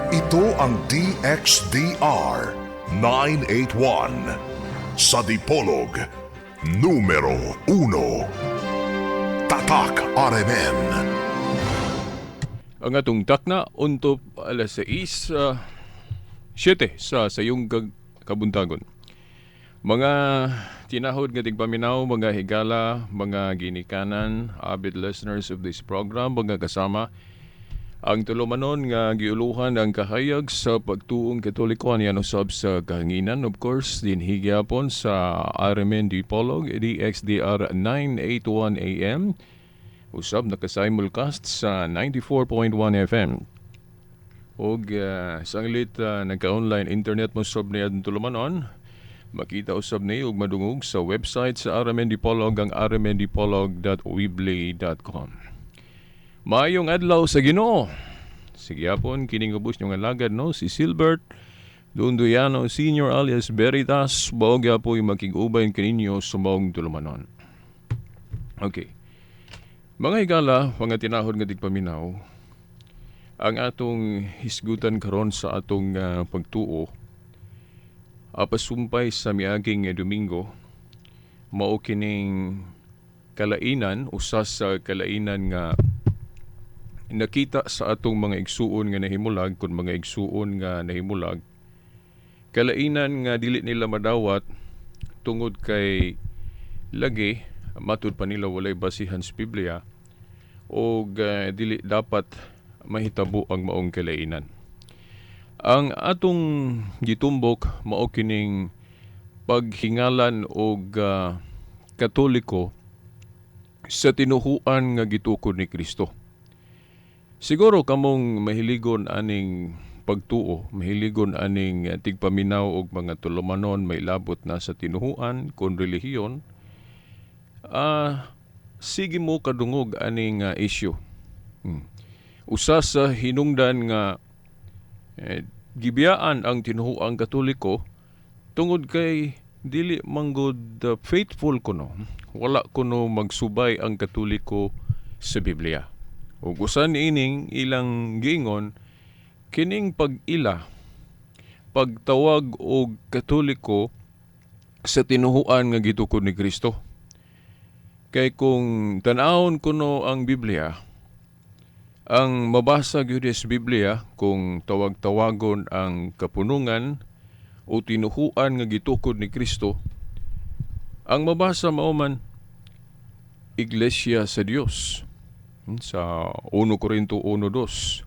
Ito ang DXDR 981 sa Dipolog numero 1. Tatak RMN. Ang atong takna untop alas 7 sa sayong kabuntagon. Mga tinahod nga tigpaminaw, mga higala, mga ginikanan, avid listeners of this program, mga kasama ang tulumanon nga giuluhan ang kahayag sa pagtuong Katoliko niyan usab sa kahanginan, of course, dinhi gyapon sa RMN Dipolog, DXDR 981 AM. Usab naka-simulcast sa 94.1 FM. Og sanglit nagka-online internet mo usab niya tulumanon. Makita usab ni og madungog sa website sa RMN Dipolog ang rmndipolog.weebly.com. Maayong adlaw sa Ginoo. Sige apon kining ubos nyo nga lagad no si Silbert Dunduyano Senior alias Veritas baog apoy makig-ubay kaninyo sa maong tulumanon. Okay. Mga higala, mga tinahod nga tigpaminaw, ang atong hisgutan karon sa atong pagtuo apasumpay sa miaging Domingo mao kining kalainan usas sa kalainan nga nakita sa atong mga igsuon nga nahimulag kun mga igsuon nga nahimulag kalainan nga dili nila madawat tungod kay lagi matud pa nila walay basihan sa Biblia o dili dapat mahitabo ang maong kalainan. Ang atong gitumbok mao kining paghingalan og Katoliko sa tinuhuan nga gitukod ni Kristo. Siguro kamong mahiligon aning pagtuo, mahiligon aning tigpaminaw og mga tulumanon may labot na sa tinuhuan kon relihiyon. Sige mo kadungog aning issue. Usa sa hinungdan nga gibiyaan ang tinuhuang Katoliko tungod kay dili manggod faithful kuno. Wala kuno magsubay ang Katoliko sa Biblia. Ug usa niining ilang giingon kining pag-ila pagtawag og Katoliko sa tinuhuan nga gitukod ni Kristo. Kay kung tan-awon kuno ang Biblia, ang mabasa gyud sa Biblia kung tawag-tawagon ang kapunungan o tinuhuan nga gitukod ni Kristo, ang mabasa mao man Iglesia sa Dios sa 1 Corinto 1:2.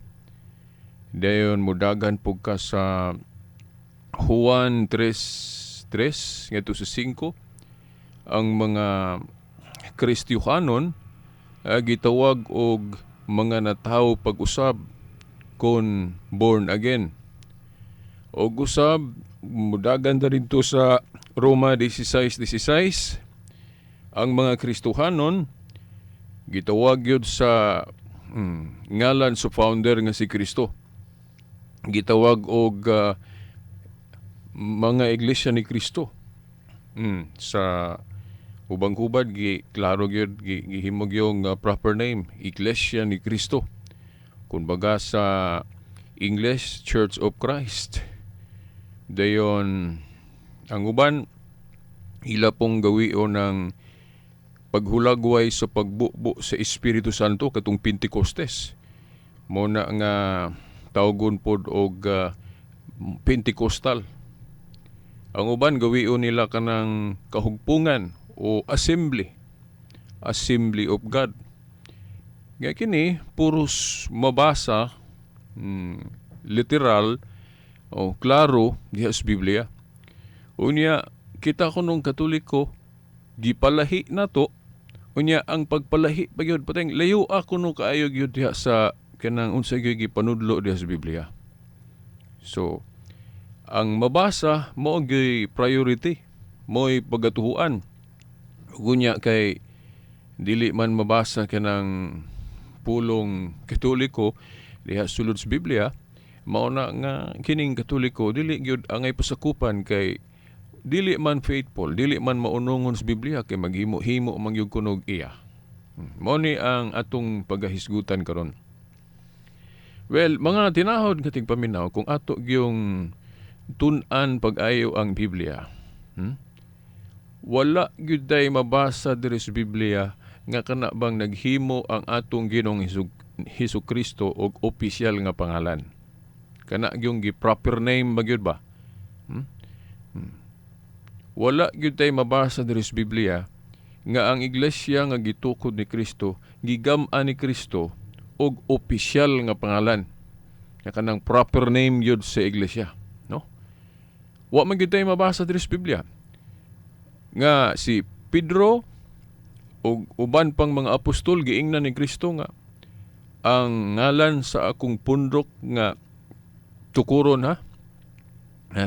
Dayon modagan pug ka sa Juan 3:3 ngadto sa 5 ang mga Kristiyanon gitawag og mga natawo pag-usab kon born again. Og usab mudagan ta didto sa Roma 16:16 ang mga Kristiyanon gitawag yun sa ngalan sa founder nga si Kristo. Gitawag og mga iglesia ni Kristo. Sa ubang hubad klaro gyud gihimog yung proper name, Iglesia ni Kristo. Kumbaga sa English, Church of Christ. Dayon ang uban ila pong gawion ng paghulagway sa pagbubo sa Espiritu Santo katong Pentecostes. Muna nga tawgon pod og Pentecostal. Ang uban gawion nila kanang kahugpungan o assembly of God. Nga kini puros mabasa literal o klaro diha sa Biblia. Unya kita kunong Katoliko gipalahi nato. Unya ang pagpalahi pagyud pateng layo ako no kaayo gyud diha sa kanang unsay gyud gipanudlo diha sa Biblia. So ang mabasa mao gyud priority, mo'y pagatuhuan. Unya kay dili man mabasa kanang pulong Katoliko diha sulod sa Biblia, mao na nga kining Katoliko dili gyud angay pasakupan kay dili man faithful, dili man maunongon sa Biblia kay maghimo-himo man gyud kunog iya. Mao ni ang atong pagahisgutan karon. Well, mga tinahod kating paminaw kung ato yung tun-an pag-ayo ang Biblia. Hmm? Wala gyud tay mabasa diri sa Biblia nga kana bang naghimo ang atong Ginoong Hesus Kristo og opisyal nga pangalan. Kana yung proper name ba gyud ba? Hmm? Wala gyud tay mabasa diri sa Biblia nga ang iglesia nga gitukod ni Kristo, gigam-an ni Kristo og opisyal nga pangalan. Nga kanang proper name gyud sa iglesia, no? Wa man gyud tay mabasa diri sa Biblia nga si Pedro o uban pang mga apostol giingnan ni Kristo nga ang ngalan sa akong pundok nga tukuron ha,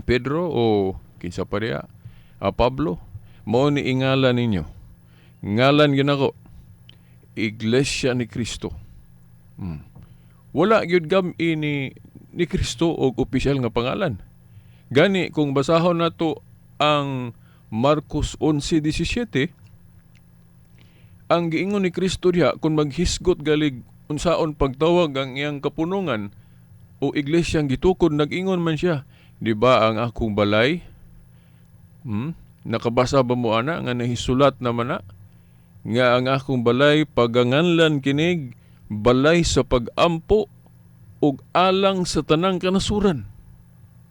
Pedro o kinsa pa diya, Pablo, mao ni ingalan ninyo. Ngalan gyud ako, Iglesia ni Kristo. Wala gyud gam-i ni Kristo og opisyal nga pangalan. Gani kung basahon nato ang Marcos 11:17, ang giingon ni Kristo diha kung maghisgot galig unsaon pagtawag ang iyang kapunungan o iglesyang gitukod, nag-ingon man siya, di ba ang akong balay? Nakabasa ba mo ana nga nahisulat naman na nga ang akong balay paganganlan kinig balay sa pag-ampo ug alang sa tanang kanasuran.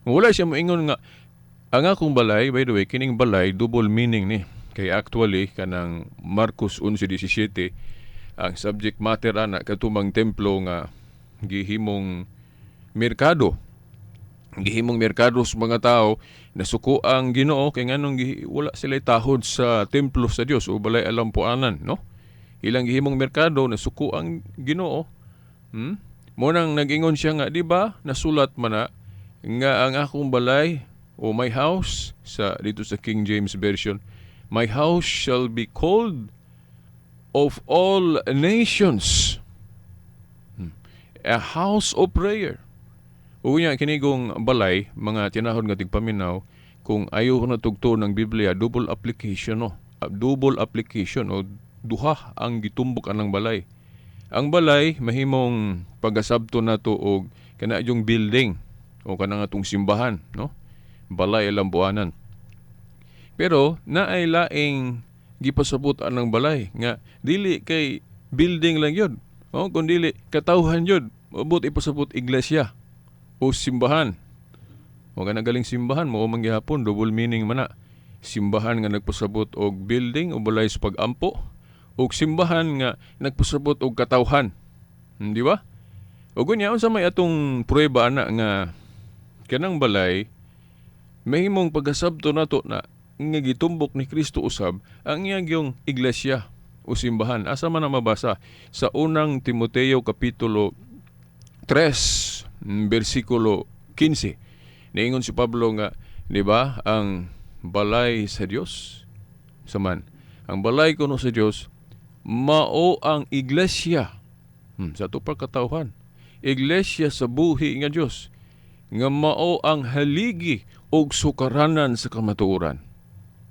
Wala siya moingon nga ang akong balay, by the way, kining balay double meaning ni. Kay actually kanang Marcos 11:17 ang subject matter ana katumang templo nga gihimong merkado. Gihimong merkado sa mga tao na suko ang Ginoo kay nganong wala sila tahod sa templo sa Dios o balay alampuanan, no? Ilang gihimong merkado na suko ang Ginoo. Mo nang nag-ingon siya nga, di ba? Nasulat man na nga ang akong balay o my house sa dito sa King James version, my house shall be called of all nations, a house of prayer. O nga kinigong balay, mga tinahod nga tigpaminaw, kung ayaw na tugto ng Biblia, double application, no? Double application o duha ang gitumbok anang balay. Ang balay mahimong pagasabto nato og kana yung building o kana atong simbahan, no? Balay alampuanan. Pero naay laing gipasabot anang balay nga dili kay building lang yun. O kun dili katawhan yun, mabot ipasabot iglesia o simbahan. O kana galing simbahan mo manggihapon double meaning man na. Simbahan nga nagpasabot og building o balay sa pag-ampo, o simbahan nga nagpasabot og katawhan. Di ba? O gunya unsa may atong prueba na nga kanang balay mahimong pagasabto nato na nga gitumbok ni Kristo usab ang iyang yung iglesia o simbahan. Asa man na mabasa sa unang Timoteo kapitulo 3 bersikulo 15. Niingon si Pablo nga, di ba, ang balay sa Dios saman. Ang balay kuno sa Dios mao ang iglesia sa tupang katawhan. Iglesia sa buhi nga Dios nga mao ang haligi og sukaranan sa kamatuoran.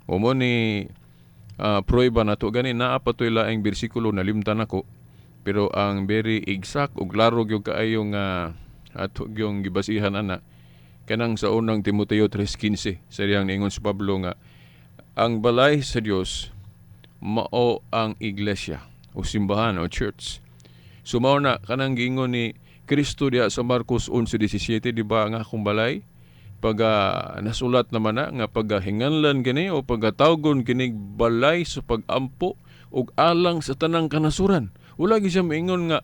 Umo ni prueba nato gani naa pa toy laing bersikulo na limtan ako, pero ang very exact ug laro gyud kaayo nga ato gyung gibasihan ana kanang sa unang Timoteo 3:15 sa diyang niingon si Pablo nga ang balay sa Dios mao ang iglesia o simbahan o church. Sumaw na kanang giingon ni Kristo diha sa Marcos 11:17, di ba, ang akong balay nasulat naman na nga pagahinganlan kini o pagatawgon kinig balay sa pag-ampo ug alang sa tanang kanasuran. Wala gyud siya maingon nga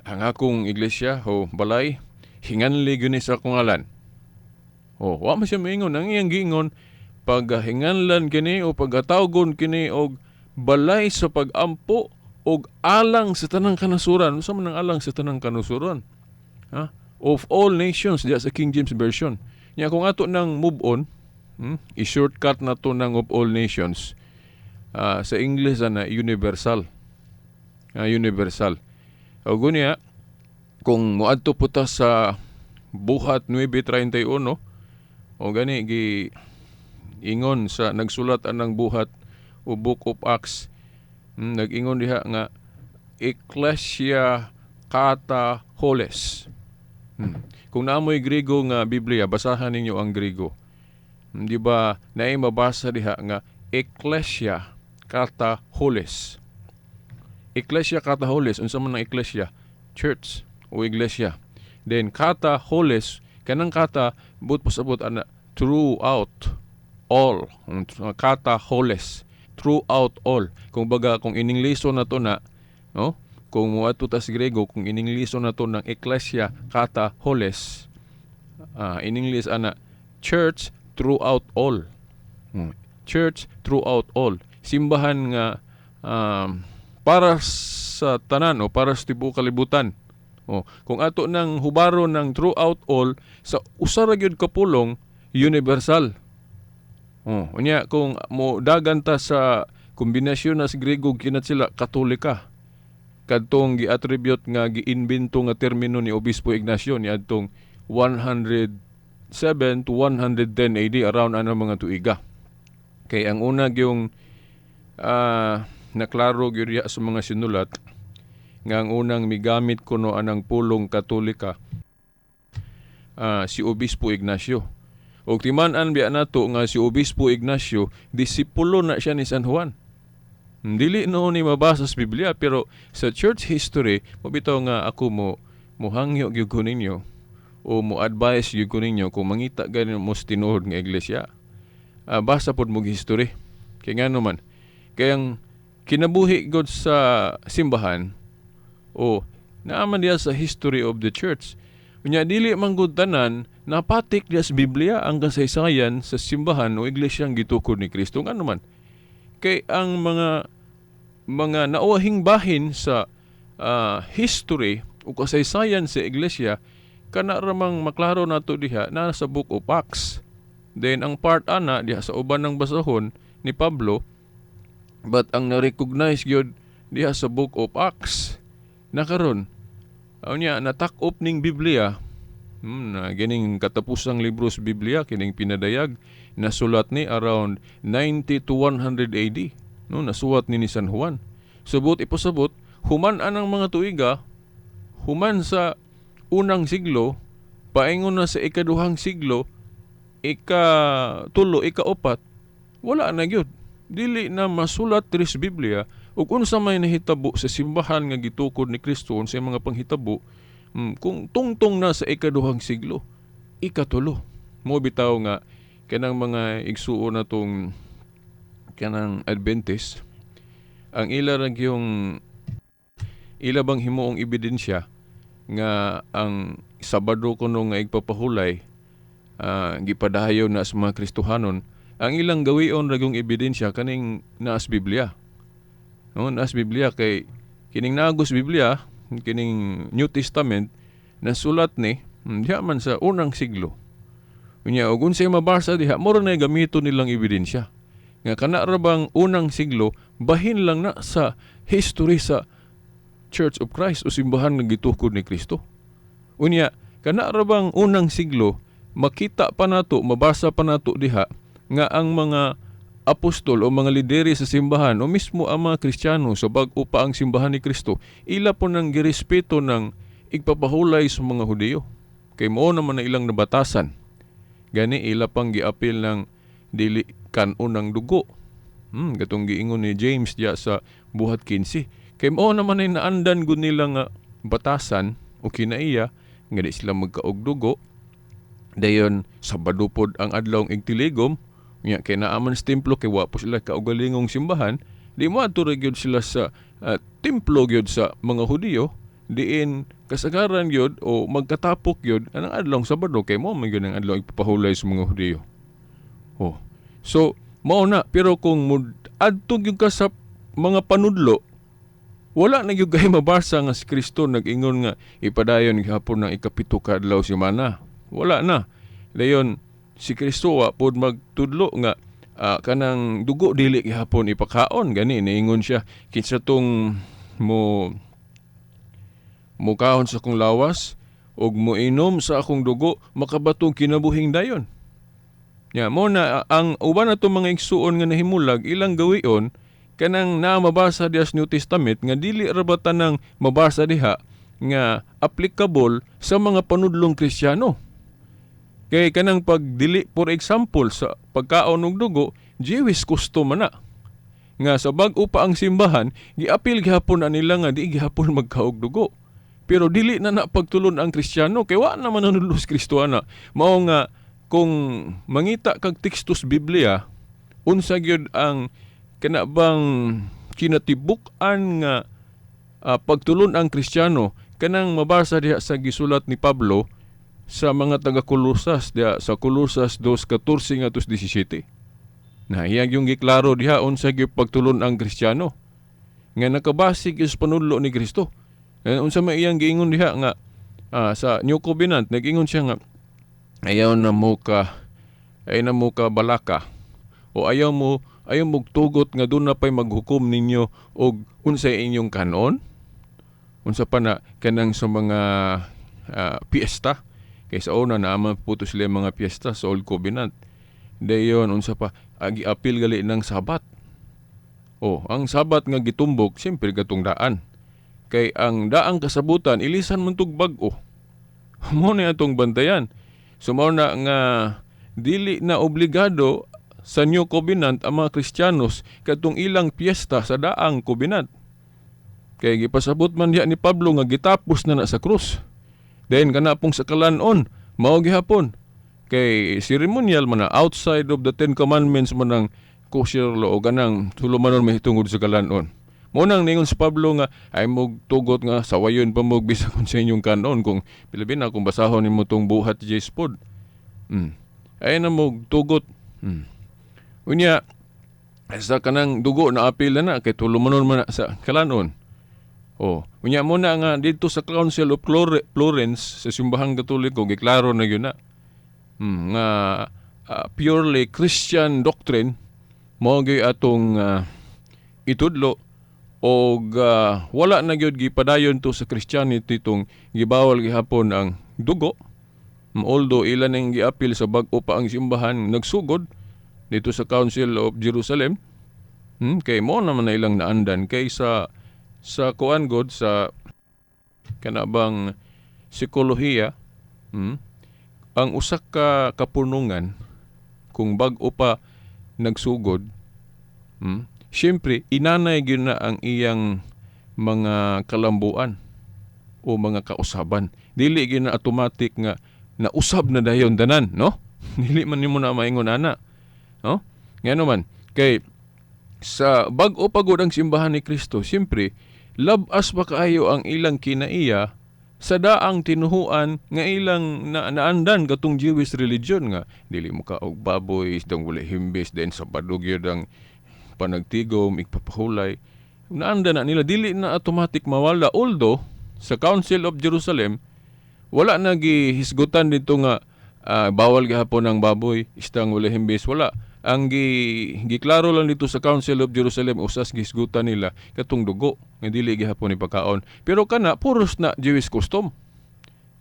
ang akong iglesia o balay hinganli gyud ni sa akong ngalan. Wa man siya maingon. Ang iyang giingon pagahinganlan kini o pagatawgon kini og balay sa pag-ampo og alang sa tanang kanasuran. Unsa man ang alang sa tanang kanasuran? Of all nations diya sa King James version. Nya kung ato nang move on, i-shortcut na to ng of all nations. Sa English na universal. Universal. O gunya, kung moadto po ta sa Buhat 9:31, o gani ingon sa nagsulat anang Buhat o Book of Acts, nag-ingon diha nga Ecclesia Kata Holes. Kung naamoy Griego nga Biblia, basahan ninyo ang Griego. Di ba, naay mabasa diha nga Ecclesia Kataholes. Ecclesia Kataholes, unsa man ang Ecclesia? Church o Iglesia. Then Kataholes, kanang kata, but pasabot ana, throughout all. Kataholes, throughout all. Kung baga, kung iningleso na to na, no? Kung muadto ta sa Grego, kung iningleso na to ng Ecclesia Kataholes, in English ana, church throughout all. Church throughout all. Simbahan nga para sa tanan o para sa tibuok kalibutan. Kung ato nang hubaro ng throughout all, sa usa ra gyud kapulong universal. Unya kung mo dagan ta sa kombinasyon na sa Grego kinat sila Katolika. Kadtong gi-attribute nga giimbento nga termino ni Obispo Ignacio ni adtong 107 to 110 AD around ano mga tuiga. Kay ang una yung naklaro gyud sa mga sinulat nga ang unang migamit kuno anang pulong Katolika si Obispo Ignacio. Og timan-an biya nato nga si Obispo Ignacio disipulo na siya ni San Juan. Dili noon ni mabasa sa Biblia pero sa church history mabitaw nga ako mo hangyo gyud ko ninyo o mo advise gyud ko ninyo kung mangita ganin mo sa tinuod nga iglesia. Basa pod mo history. Kay ngano man kayang kinabuhi god sa simbahan naaman diya sa history of the church. Unya dili man gud tanan napatik diya sa Biblia ang kasaysayan sa simbahan o iglesyang gitukod ni Kristo. Ngano man kay ang mga nauahing bahin sa history o kasaysayan sa iglesia kana ramang maklaro nato diha na sa Book of Acts. Then ang part ana diha sa uban ng basahon ni Pablo, but ang na-recognize gyud diha sa Book of Acts na karon unya natak-op ning Biblia na gining katapusang libro sa Biblia kining pinadayag nasulat ni around 90 to 100 AD. No, nasuwat ni San Juan. Subot iposabot, human anang mga tuiga, human sa unang siglo, paingon na sa ikaduhang siglo, ikatulo, ikaupat, wala na gyud. Dili na masulat diri sa Biblia ug unsa may nahitabo sa simbahan nga gitukod ni Kristo sa mga panghitabo kung tungtong na sa ikaduhang siglo, ikatulo. Mo bitaw nga kanang mga igsuon na tong kanang Adventist, ang ila bang himuong ebidensya nga ang Sabado kuno nga igpapahulay gipadayon na sa mga Kristohanon, ang ilang gawion ragyong ebidensya kaning naas Biblia. No, naas Biblia kay kining nagos Biblia, kining New Testament nasulat ni diha man sa unang siglo. Unya og unsay mabasa diha moro na gamiton nilang ebidensya. Nga kana ra bang unang siglo bahin lang na sa history sa Church of Christ o simbahan nga gitukod ni Kristo. Unya kana ra bang unang siglo makita pa nato, mabasa pa nato diha nga ang mga apostol o mga lideri sa simbahan o mismo ang mga Kristiyano sa bag-o pa ang simbahan ni Kristo, ila po nang girespeto ng igpapahulay sa mga Hudiyo. Kay mao naman na ilang nabatasan. Gani ila pang giapil ng dili kan-o ng dugo. Gatong giingon ni James diya sa buhat 15. Kay mao naman ay naandan gud nila nga batasan o kinaiya nga di sila magkaog dugo. Dayon Sabado pod ang adlawng igtiligom, nya kay naaman sa templo kay wa po sila kaugalingong simbahan, di mo adto gyud sila sa templo gyud sa mga Hudiyo, diin kasagaran gyud o magkatapok gyud anang adlawng Sabado kay mo man gyud ang adlawng igpapahulay sa mga Hudiyo. So mao na, pero kung adto gyud ka sa mga panudlo, wala na gyud kay mabasa nga si Kristo nag-ingon nga ipadayon gihapon ng ikapito ka adlaw semana. Wala na. Dayon si Kristo wa pod magtudlo nga kanang dugo dili gihapon ipakaon, gani niingon siya kinsa tong mo kaon sa akong lawas ug moinom sa akong dugo makabatong kinabuhing dayon. Ya, mo na ang uban nato mga igsuon nga nahimulag ilang gawion kanang naa mabasa diha sa New Testament nga dili ra ba tanang mabasa diha nga applicable sa mga panudlong Kristiyano. Kay kanang pagdili, for example, sa pagkaon og dugo, Jewish custom man na. Nga sa bag-o pa ang simbahan, giapil gihapon na nila nga di gihapon magkaog dugo. Pero dili na pagtulon ang Kristiyano, kay wa naman nanudlos Kristoana. Mao nga, kung mangita kag tekstos Biblia, unsa gyud ang kanabang kinatibuk-an nga pagtulon ang Kristiyano, kanang mabasa diha sa gisulat ni Pablo sa mga taga-Kolosas, diha sa Kolosas 2:14 ngadto 17. Na iyang yung giklaro diha unsa gyud pagtulon ang Kristiyano nga nakabase sa panudlo ni Kristo. Unsa may iyang giingon diha nga sa New Covenant, nag-ingon siya nga ayaw na mo ka balaka o ayaw mo tugot nga doon na pa'y maghukom ninyo og unsay inyong kanon, unsa pa na kanang sa mga piyesta, kay sa una naman puto sila mga piyesta sa Old Covenant. Dayon unsa pa agi-apil gali ng Sabat. Ang Sabat nga gitumbok siyempre gatong daan. Kay ang daang kasabutan ilisan man tug bag-o. Mo na atong bantayan. Sumaw na nga dili na obligado sa New Covenant ang mga Kristiyanos katong ilang piyesta sa daang Covenant. Kay gipasabot man diha ni Pablo nga gitapos na sa krus. Then kana pong sa kalanon, mao gihapon. Kay ceremonial man na outside of the Ten Commandments man ang kosher law o ganang tulumanon mahitungod sa kalanon. Mo nang ningon si Pablo nga ay mo tugot nga sawayon pa mo bisan kun sa inyong kanon kung pilabin na kung basahon nimo tong buhat J-Spod. Ay na mo tugot. Unya sa kanang dugo na apil na kay tulumanon man na sa kalanon. Unya mo na nga dito sa Council of Florence sa simbahang Katoliko giklaro na gyud na nga purely Christian doctrine mao gyud atong itudlo og wala na gyud gipadayon to sa Christianity tong gibawal gihapon ang dugo. Although ilan ang giapil sa bag-o pa ang simbahan nagsugod dito sa Council of Jerusalem, kay mo naman na ilang naandan kay sa kuan god sa kanabang psikolohiya, ang usa ka kapunungan kung bag-o pa nagsugod, siyempre inanay gyud na ang iyang mga kalambuan o mga kausaban. Dili gyud na automatic nga nausab na dayon tanan, no? Dili man nimo na maingon ana. No? Ngano man kay sa bag-o pagod ang simbahan ni Kristo, siyempre labas pa kaayo ang ilang kinaiya sa daang tinuhuan nga ilang naandan katong Jewish religion nga dili mo ka og baboy isdang wala himbis then sa padugyo ang panagtigom igpapahulay. Naandan na nila, dili na automatic mawala. Although sa Council of Jerusalem wala na gihisgutan dito nga bawal gihapon ang baboy isdang wala himbis, wala. Ang giklaro lang dito sa Council of Jerusalem usas gisgutan nila katong dugo nga dili gihapon ipakaon. Pero kana puros na Jewish custom,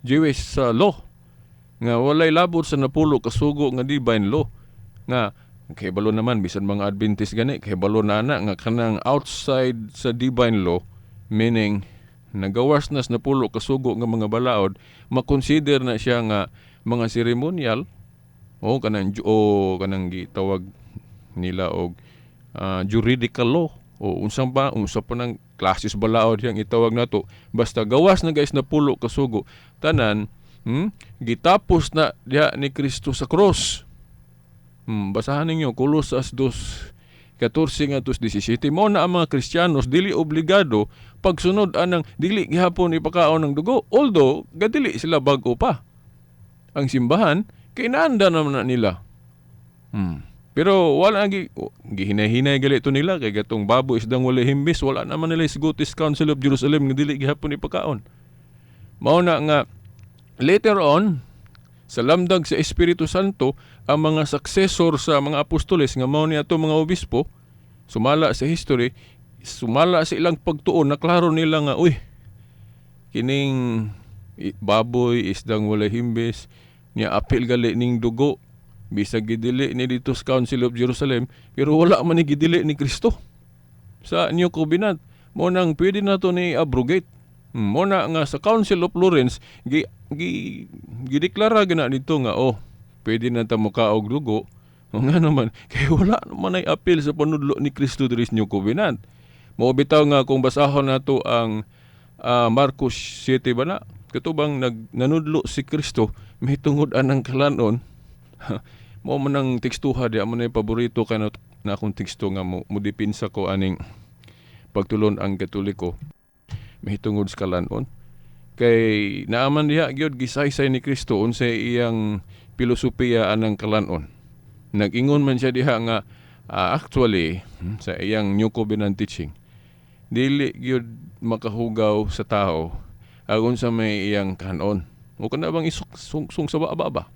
Jewish law nga walay labot sa napulo kasugo nga divine law nga kay balo naman bisan mga Adventist gani kay balo na nga kanang outside sa divine law, meaning nagawas na sa napulo kasugo nga mga balaod, makonsider na siya nga mga ceremonial kanang gitawag nila og juridical law unsa pa ng classes balaod yang itawag nato, basta gawas na guys na pulo kasugo tanan gitapos na diha ni Kristo sa cross. Basahan ninyo Kolosas 2:14 ngadto 17. Mo na ang mga Kristiyanos dili obligado pagsunod anang dili gihapon ipakaon ng dugo, although gadili sila bag-o pa ang simbahan. Kay naanda naman na nila. Pero wala gihinay-hinay gali ito nila kay gatong babo isdang wala himbis, wala naman nila isgutis Council of Jerusalem nga dili gihapon ipakaon. Mao na nga later on sa lamdag sa Espiritu Santo ang mga successor sa mga apostoles nga mao ni ato mga obispo sumala sa history, sumala sa ilang pagtuon na klaro nila nga kining baboy isdang wala himbis niya apil gali ning dugo bisag gidili ni dito sa Council of Jerusalem, pero wala man ni gidili ni Kristo sa New Covenant. Mo nang pwede na to ni abrogate, Mo na nga sa Council of Florence gideklara gina dito nga pwede na ta mokaog dugo. O nga naman kay wala naman ay apil sa panudlo ni Kristo diri sa New Covenant. Mao bitaw nga kung basahon nato ang Marcos 7 ba na katubang nanudlo si Kristo mahitungod anang kalanon. Mao man ang tekstuha di amo na paborito kay na akong teksto nga mo dipinsa ko aning pagtulon ang Katoliko mahitungod sa kalanon. Kay naaman diha gyud gisaysay ni Kristo unsay iyang pilosopiya anang kalanon. Nag-ingon man siya diha nga actually sa iyang New Covenant teaching dili gyud makahugaw sa tao agon sa may iyang kanon. O kana bang isung sa baba.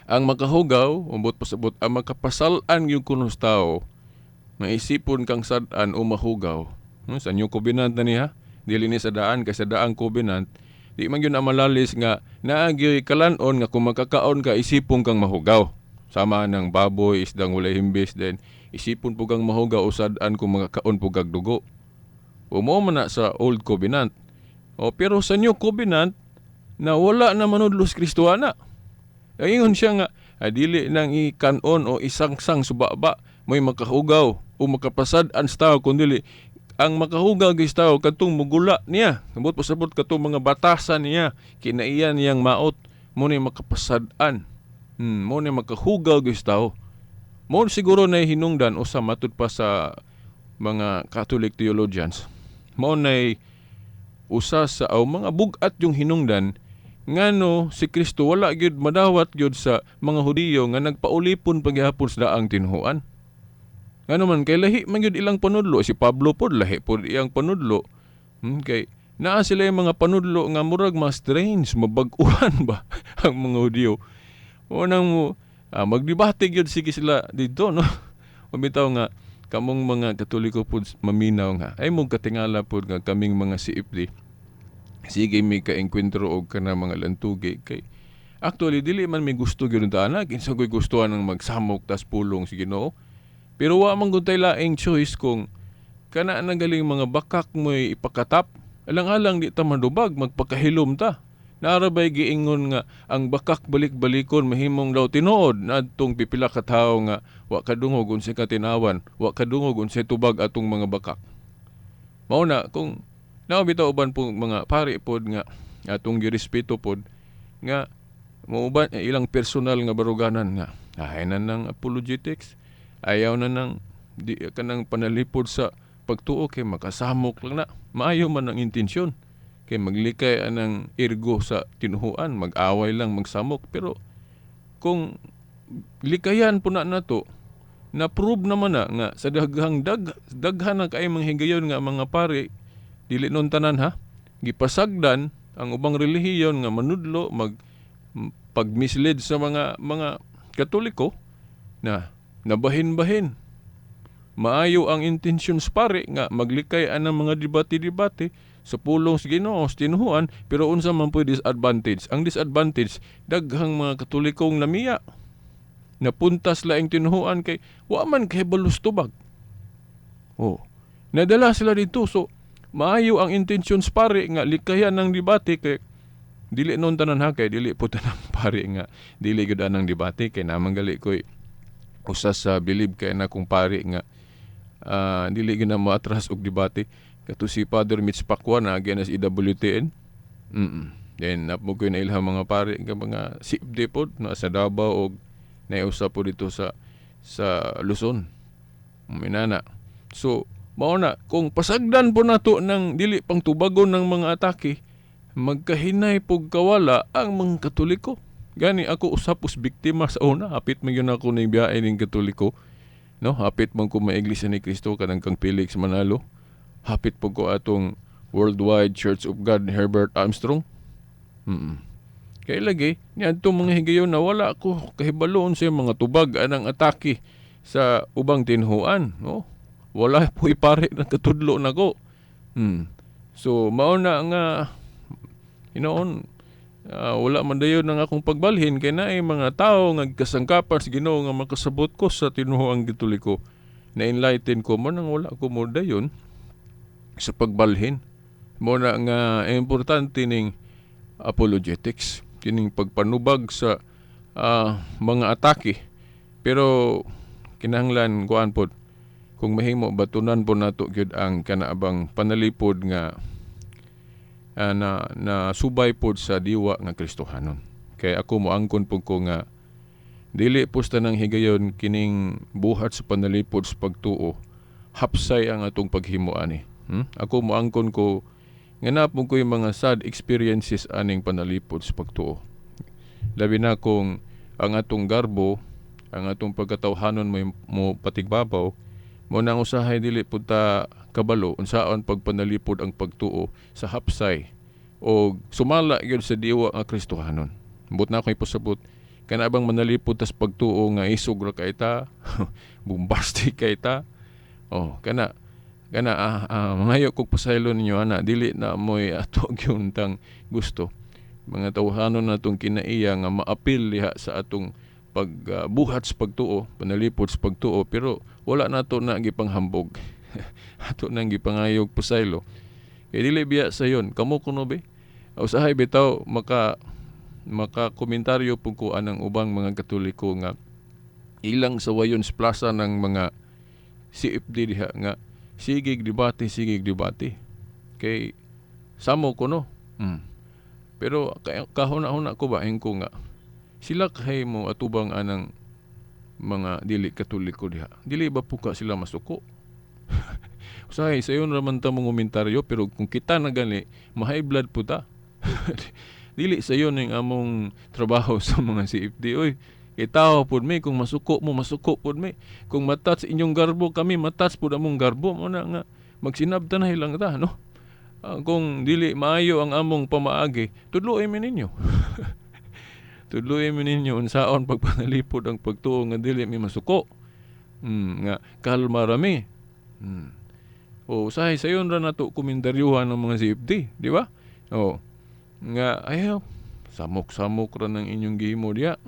Ang makahugaw umbot pasabot ang makapasal-an yung kunos tao maisipon kang sad-an o mahugaw. Sa New Covenant na niya, dili ni sa daan kay sa daang Covenant, di man yun amalalis nga naagyoy kalanon nga kung makakaon ka isipon kang mahugaw. Sama ng baboy, isdang walay himbis, then isipon po kang mahugaw o sad-an kung makakaon po kag dugo. Umo man na sa Old Covenant. Pero sa New Covenant, na wala na manudlos Kristoana. Ayingon siya nga, dili nang ikanon o isangsang subaba, may makahugaw o makapasad-an sa tao, kundi ang makahugaw gis tao katong mugula niya. Ambot pasabot katong mga batasan niya, kinaiyan niyang maot, mo ni makapasad-an. Mo ni makahugaw gis tao. Mo siguro na hinungdan o sa matud pa sa mga Catholic theologians. Mo na usa sa mga bugat yung hinungdan ngano si Kristo wala gyud madawat gyud sa mga Hudiyo nga nagpaulipon pagyapon sa daang tinhuan. Ngano man kay lahi man gyud ilang panudlo, si Pablo pod lahi pod iyang panudlo. Kay naa sila yung mga panudlo nga murag mas strange, mabag-uhan ba ang mga Hudiyo. Unang mo magdebate gyud sige sila dito, no. Umitaw nga kamong mga Katoliko pod maminaw nga ay mong katingala pod nga kaming mga CFD. Sige mi ka-enkwentro og kana mga lantugi kay actually dili man may gusto gyud ta ana kinsa koy gustuhan ng magsamok tas pulong si Ginoo. Pero wa man gud tay laing choice kung kana nang galing mga bakak mo'y ipakatap. Alang-alang di ta mandubag magpakahilom ta. Narabay giingon nga ang bakak balik-balikon mahimong daw tinuod na adtong pipila ka tawo nga wa kadungog unsay katinawan, wa kadungog unsay tubag atong mga bakak. Mao na kung bitaw uban po mga pari pod nga atong girespeto pod nga mauban ilang personal nga baruganan nga ahanan ng apologetics, ayaw na ng di kanang panalipod sa pagtuo kay makasamok lang na. Maayo man ang intensyon kay maglikay anang ergo sa tinuhuan, mag-away lang, magsamok. Pero kung likayan po na nato, na-prove naman na nga sa daghan na kay manghigayon nga mga pari, dili nun tanan ha, gipasagdan ang ubang relihiyon nga manudlo, pag-mislead sa mga Katoliko na nabahin-bahin. Maayo ang intensyon sa pari nga maglikay anang mga debate-debate sa pulong sa Ginoo sa tinuhuan, pero unsa man po disadvantage. Ang disadvantage, daghang mga Katolikong namiya. Napuntas laing tinuhuan kay wa man kay balus tubag. Nadala sila dito. So maayo ang intensyon sa pari nga likayan ng debate kay dili non tanan ha kay dili po tanang pari nga dili gud anang debate kay namanggali koy usa sa believe kay na kung pari nga dili gyud na moatras og debate kato si Father Mitch Pacua na against EWTN. Then napmo koy na ilhang mga pari nga mga CFD pod na sa Davao og naiusa po dito sa Luzon. Minana. So mao na kung pasagdan po nato ng dili pang tubagon ng mga atake, magkahinay pog kawala ang mga Katoliko. Gani ako usapos biktima sa una, hapit man yun ako ng biyahe ng Katoliko. No, hapit man ko maiglesia ni Kristo kanang kang Felix Manalo. Hapit po ko atong Worldwide Church of God Herbert Armstrong. Kaya lagi, niyan itong mga higayon na wala ko kahibaloon sa mga tubag anang atake sa ubang tinhuan. No? Wala po ipare na katudlo na ko. So, mauna nga, wala man dayon ng akong pagbalhin kay naay mga tao nga kasangkapan sa Ginoo nga makasabot ko sa tinuhuang Katoliko. Na-enlighten ko man nang wala ko mo dayon sa pagbalhin. Mo na nga importante ning apologetics, kining pagpanubag sa mga atake. Pero kinahanglan kuan pod kung mahimo batunan po nato gyud ang kanaabang panalipod nga na subay pod sa diwa nga Kristohanon. Kay ako moangkon po ko nga dili pusta nang higayon kining buhat sa panalipod sa pagtuo hapsay ang atong paghimuan ni. Ako moangkon ko nga napon ko yung mga sad experiences aning panalipod sa pagtuo. Labi na kung ang atong garbo, ang atong pagkatawhanon mo patigbabaw, mo nang usahay dili pud ta kabalo unsaon pagpanalipod ang pagtuo sa hapsay o sumala gyud sa diwa nga Kristohanon. But na ako ipasabot kanabang manalipod tas pagtuo nga isog ra kay ta, bombastic kay ta. Kana mangayo kog pasaylo ninyo ana dili na moy ato gyud tang gusto. Mga tawhanon natong kinaiya nga maapil diha sa atong pagbuhat sa pagtuo, panalipod sa pagtuo, pero wala nato na gipanghambog. Ato nang gipangayog pasaylo. Kay dili biya sayon, kamo kuno be. Usahay bitaw maka komentaryo pug ko anang ubang mga Katoliko nga ilang sa wayon sa plaza ng mga CFD diha nga sigig debate. Kay samo kuno. Pero kahuna-huna ko ba ko nga sila kay mo atubang anang mga dili Katoliko diha. Dili ba po ka sila masuko? Usahay sayon raman ta mong komentaryo pero kung kita na gani ma-high blood po ta. Dili sayon ning among trabaho sa mga CFD. Oy, itaw pud mi kung masuko pud mi. Kung matats inyong garbo kami matats pud among garbo mo na nga magsinabtan na hilang ta no. Kung dili maayo ang among pamaagi, tudloy mi ninyo. Tudloy mi ninyo unsaon pagpanalipod ang pagtuo nga dili mi masuko. Nga kalma rami. Usahay sayon ra nato komentaryohan ng mga CFD, di ba? Nga ayaw samok-samok ra ng inyong gihimo diya.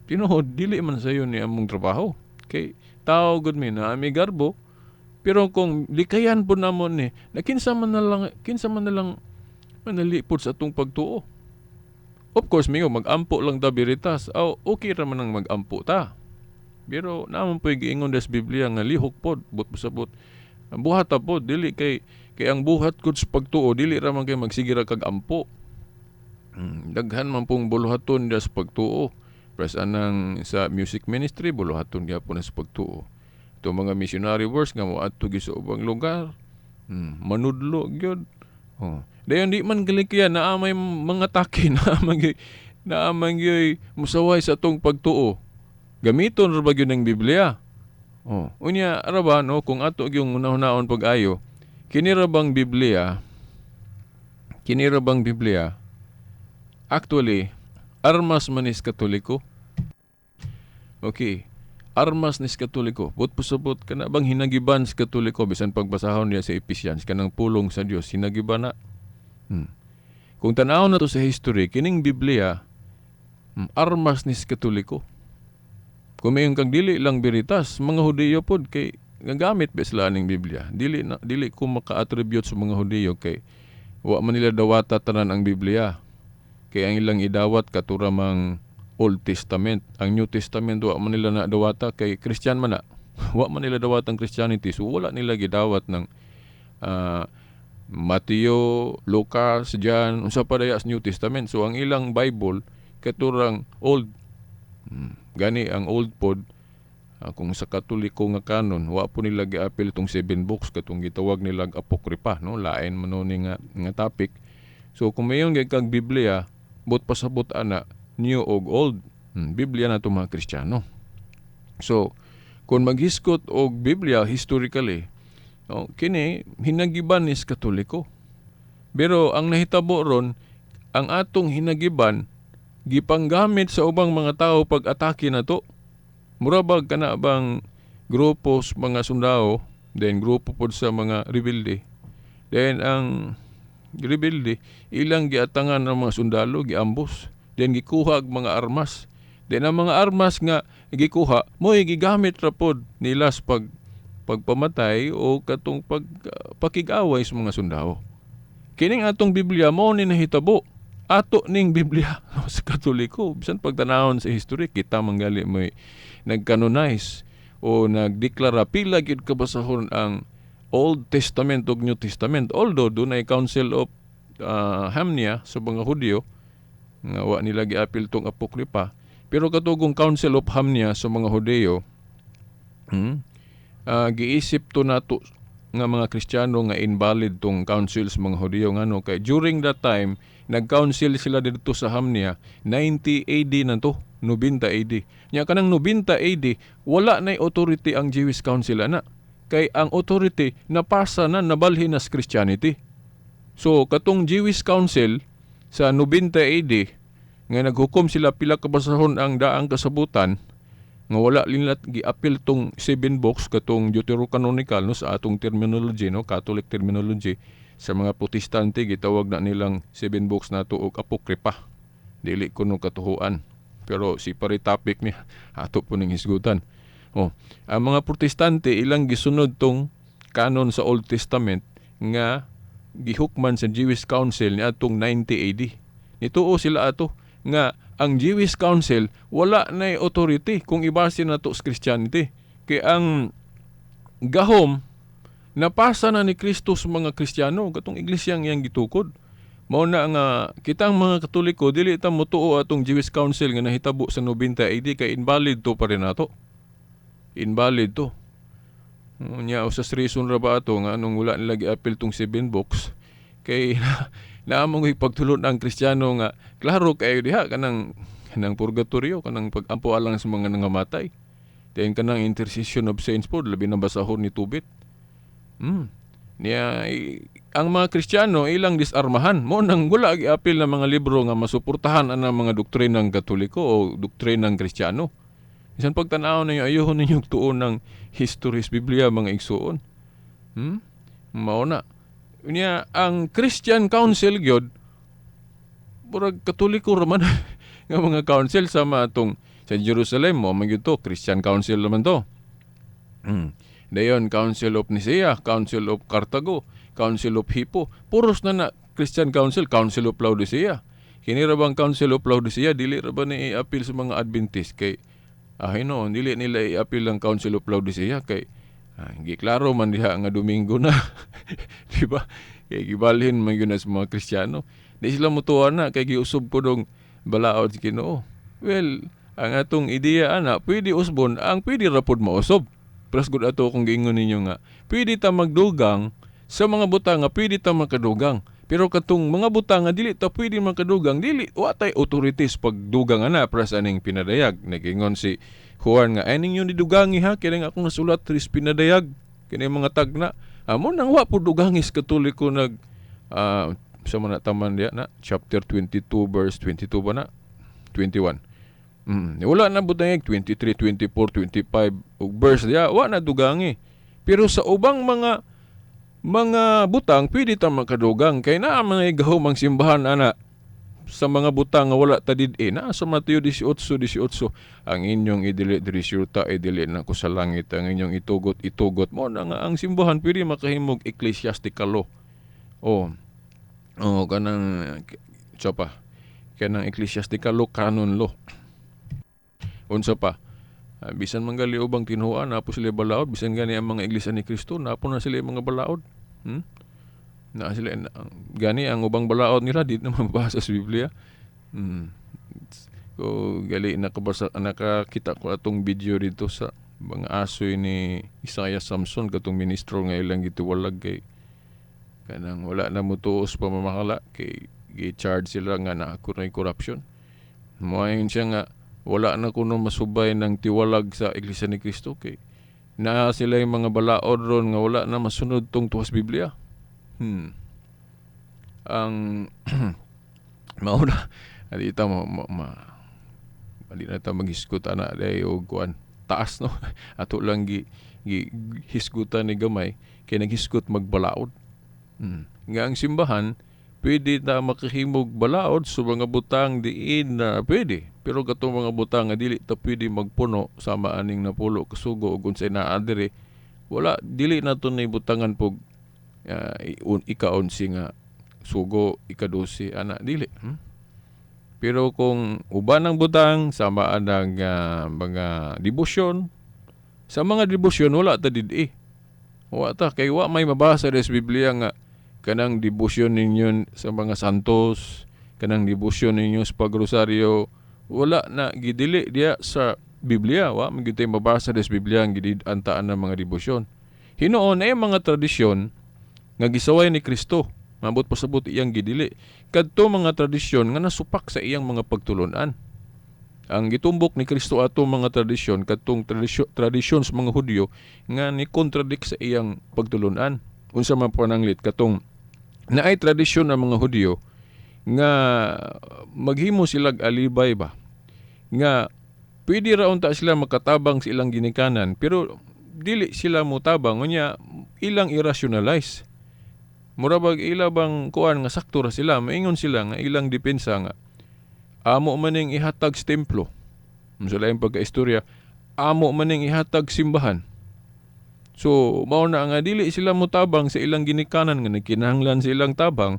Tinuod dili man sayon ni among trabaho. Kay tao gud mi na ami garbo. Pero kung likayan po namon ni, kinsa man na lang manalipod sa atong pagtuo. Of course, mag-ampo lang ta biritas. Okay ra man nang mag-ampo ta. Pero naman po giingon des Biblia nga lihok pod, but buhat ta pod, dili kay ang buhat kod sa pagtuo, dili ra man kay magsigira kag ampo. Daghan man pong buluhaton des pagtuo. Pres anang sa music ministry, buluhaton gyapon sa pagtuo. Ito mga missionary works nga mo adto sa ubang lugar. Manudlo gyud. Dayon di man galikya na may mga taki na amang musaway sa atong pagtuo. Gamiton ra ba gyud ng Biblia? Unya ra ba no kung ato gyung unahon pag-ayo, kini ra bang Biblia actually armas manis Katoliko? Okay. Armas nis Katoliko. But pusabot ka na bang hinagiban sa Katoliko bisan pagbasahon niya sa Ephesians kanang pulong sa Dios hinagiban na. Kung tanaw na to sa history kining Biblia armas nis Katoliko. Kung mayon kang dili lang biritas mga Hudiyo pod kay gagamit ba sila ning Biblia. Dili ko maka-attribute sa mga Hudiyo kay wa man nila dawata tanan ang Biblia. Kay ang ilang idawat katuramang Old Testament. Ang New Testament wa man nila na dawata kay Christian man na. Wa man nila dawat ang Christianity. So wala nila gidawat ng Mateo, Lucas, John, unsa pa daya sa New Testament. So ang ilang Bible katurang Old. Gani ang Old pod kung sa Katoliko nga kanon wa po nila giapil itong 7 books katong gitawag nila apokripa no lain man ni nga topic. So kung mayon kag Biblia bot pasabot ana New og Old, Biblia na itong mga Kristiyano. So, kung maghiskot og Biblia historically, kini hinagiban ni Katoliko. Pero ang nahitabo ron, ang atong hinagiban, gipanggamit sa ubang mga tao pag-atake na to. Murabag ka na bang grupo sa mga sundao, then grupo pod sa mga rebelde. Then ang rebelde, ilang giatangan ng mga sundalo, giambos. Then gikuha ang mga armas. Then ang mga armas nga gikuha mo gigamit ra pod nila sa pagpamatay o katong pakig-away sa mga sundao. kining atong Biblia mo ni nahitabo ato ning Biblia sa Katoliko. Bisan pagtanahon sa history, kita manggali mo nag-canonize o nagdeklara pila gid kabasahon ang Old Testament ug New Testament. Although dunay Council of Hamnia sa mga Hudyo nga wa nila giapil tong Apokripa, pero katugong Council of Hamnia sa mga Hudyo giisip to nato nga mga Kristiyano nga invalid tong council sa mga Hudyo ngano kay during that time nag-council sila dito sa Hamnia 90 AD na to, 90 AD. Nya kanang 90 AD wala nay authority ang Jewish Council ana. Kay ang authority napasa na nabalhin na sa Christianity. So katong Jewish Council sa 90 AD nga naghukom sila pila ka basahon ang daang kasabutan nga wala nila gi-appeal tong 7 books katong Deuterocanonical no sa atong terminology no, Catholic terminology. Sa mga Protestante gitawag na nilang 7 books nato og Apokripa. Dili kuno katuhuan. Pero si pare topic ni ato po ning hisgutan. Ang mga Protestante ilang gisunod tong canon sa Old Testament nga gihukman sa Jewish Council ni atong 90 AD. Nituo sila ato nga ang Jewish Council wala na authority kung ibase na to sa Christianity. Kaya ang gahom napasa na ni Kristo sa mga Kristiyano katong iglesyang iyang gitukod. Mao na nga kitang mga Katoliko dili ta motuo atong Jewish Council nga nahitabo sa 90 AD kay invalid to pa rin nato. Invalid to. Nya usas reason ra ba ato nga anong wala nila gi-appeal tong 7 books kay naamong ipagtulon ang Kristiyano nga klaro kayo diha kanang purgatorio kanang pagampo alang sa mga nangamatay. Then kanang intercession of saints po labi na basahon ni tubit. Niya ang mga Kristiyano ilang disarmahan mo nang wala gi-appeal na mga libro nga masuportahan ang mga doktrinang Katoliko o doktrinang Kristiyano. Bisan pagtan-aw ninyo ayohon ninyo tuon ng history sa Biblia mga igsuon. Mao na. Niya ang Christian Council gyud murag Katoliko raman nga mga council sama atong sa Jerusalem mo magyud to Christian Council naman to. Dayon Council of Nicaea, Council of Cartago, Council of Hippo, puros na Christian Council, Council of Laodicea. Kini ra bang Council of Laodicea dili ra ba ni i-appeal sa mga Adventist kay dili nila i-appeal ang Council of Laodicea kay giklaro man diha nga Domingo na. Di ba? Kay gibalhin man yun sa mga Kristiyano. Di sila mutuwa na kay giusob ko dong balaod si Ginoo. Well, ang atong ideya ana, pwede usbon, ang pwede rapod mausob. Plus good ato kung giingon ninyo nga, pwede ta magdugang sa mga butang nga pwede ta makadugang. Pero katong mga butang nga dili ta pwede makadugang, dili wa tay authorities pagdugang ana para sa aning pinadayag. Nagingon si Juan nga, ay ninyo nidugangi ha, kaya nga akong nasulat tris pinadayag, kaya mga tagna. Amo nang wa po dugangis Katoliko nag, sa mga taman diya na, chapter 22 verse 22 ba na? 21. Wala na butang 23, 24, 25 ug verse diya, wa na dugangi. Pero sa ubang mga butang pwede ta makadugang kay naa mga gahom ang simbahan ana sa mga butang nga wala ta did na sa Mateo 18:18 ang inyong idili diri syuta idili na ko sa langit ang inyong itugot mo na nga ang simbahan pwede makahimog ecclesiastical law kanang kanang ecclesiastical law canon law unsa pa bisan manggali ubang tinuan napo sila balaod bisan gani ang mga iglesia ni Kristo napo na sila mga balaod na sila gani ang ubang balaod nila di naman mabasa sa Biblia. So gali nakakita ko atong video dito sa mga asoy ni Isaiah Samson katong ministro nga ilang gituwalag kay kanang wala na mutuos pamamakala kay gi-charge sila nga na corruption. Moayon siya nga wala na kuno masubay ng tiwalag sa Iglesia ni Kristo kay na sila yung mga balaod ron nga wala na masunod tong tuwas Biblia. Ang mauna ali ta ali na ta maghisgot ana day og kuan taas no ato lang hisgutan ni gamay kay naghisgot magbalaod. Nga ang simbahan pwede ta makahimog balaod sa mga butang diin na pwede. Pero katong mga butang nga dili ta pwede magpuno sama aning napulo kasugo ug unsay naa diri wala dili nato na butangan pog ika-11 nga sugo ikadusi ana dili. Pero kung uban ng butang sama ang mga debosyon, sa mga debosyon wala ta didi. Wa ta kay wa may mabasa sa Biblia nga kanang debosyon ninyo sa mga santos, kanang debosyon ninyo sa pagrosaryo, wala na gidili diya sa Biblia. Wa man gyud tay mabasa sa Biblia ang gidiantaan ng mga debosyon. Hinuon ay mga tradisyon nga gisaway ni Kristo. Mabot pasabot iyang gidili. Kadto mga tradisyon nga nasupak sa iyang mga pagtulunan. Ang gitumbok ni Kristo ato mga tradisyon, kadtong tradisyon sa mga Hudyo nga ni contradict sa iyang pagtulunan. Unsa man pananglit katong naay tradisyon ng mga Hudyo nga maghimo silag alibay ba nga pwede ra unta sila makatabang sa ilang ginikanan pero dili sila motabang unya ilang irrationalize. Murabag ila bang kuan nga sakto ra sila, maingon sila nga ilang depensa nga amo maning ihatag sa templo. Sa laing pagkaistorya, amo maning ihatag simbahan. So mao na nga dili sila motabang sa ilang ginikanan nga nagkinahanglan sa ilang tabang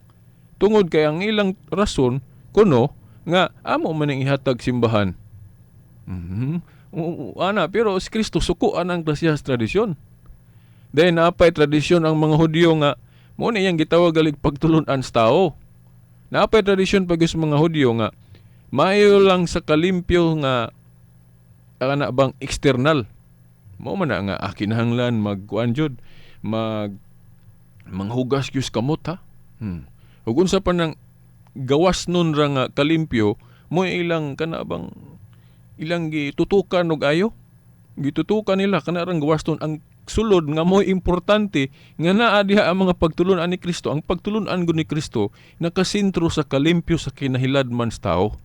tungod kay ang ilang rason kuno nga amo maning ihatag simbahan. Ana pero si Kristo sukuan ang klasihas tradisyon. Then napay tradisyon ang mga Hudyo nga mo na iyang gitawag galig pagtulunan sa tao. Napay tradisyon pag sa mga Hudyo nga maayo lang sa kalimpyo nga ana bang external. Mao man na nga kinahanglan magkuan jud manghugas gyud kamot ha. Ug unsa pa nang gawas nun ra nga kalimpyo mo ilang kana bang ilang gitutukan og ayo. Gitutukan nila kana rang gawas nun ang sulod nga mo importante nga naa diha ang mga pagtulunan ni Kristo. Ang pagtulunan gud ni Kristo nakasentro sa kalimpyo sa kinahiladman sa tao.